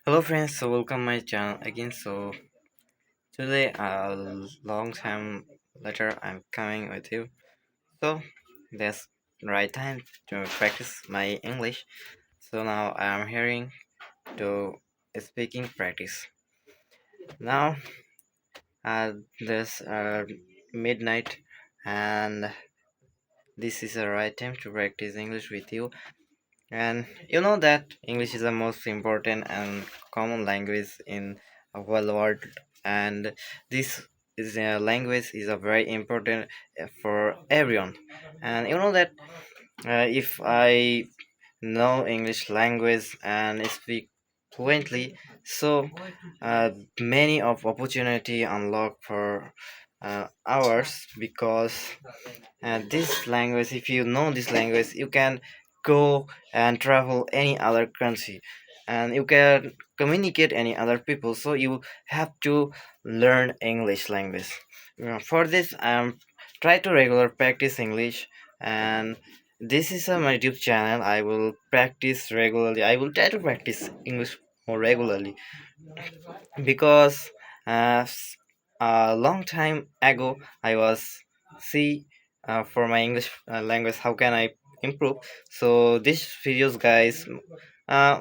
Hello friends, so welcome my channel again. So today long time later I'm coming with you. So that's right time to practice my English. So now I am hearing to speaking practice. Now this midnight and this is the right time to practice English with you. And you know that English is the most important and common language in a whole world, and this is a language is a very important for everyone. And you know that if I know English language and speak fluently, so many of opportunity unlock for ours because this language, if you know this language, you can go and travel any other country and you can communicate any other people, so you have to learn English language. For this I'm try to regular practice English, and this is my YouTube channel. I will practice regularly. I will try to practice English more regularly because a long time ago I was see for my English language how can I improve. So these videos guys,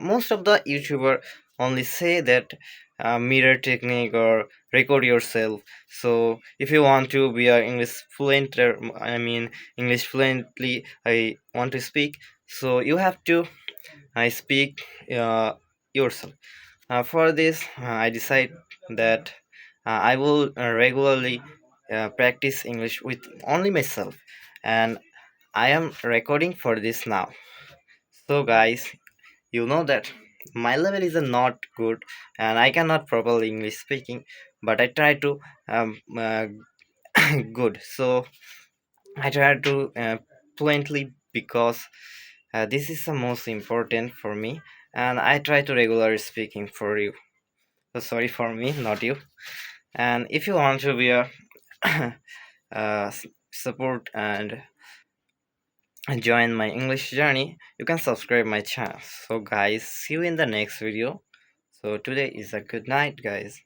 most of the YouTuber only say that mirror technique or record yourself. So if you want to be a English fluent, I mean English fluently, I want to speak, so you have to I speak yourself. For this, I decide that I will regularly practice English with only myself, and I am recording for this now. So, guys, you know that my level is not good, and I cannot properly English speaking, but I try to good. So I try to fluently because this is the most important for me, and I try to regularly speaking for you. So sorry for me, not you. And if you want to be a support and join my English journey, you can subscribe my channel. So guys, see you in the next video. So today is a good night, guys.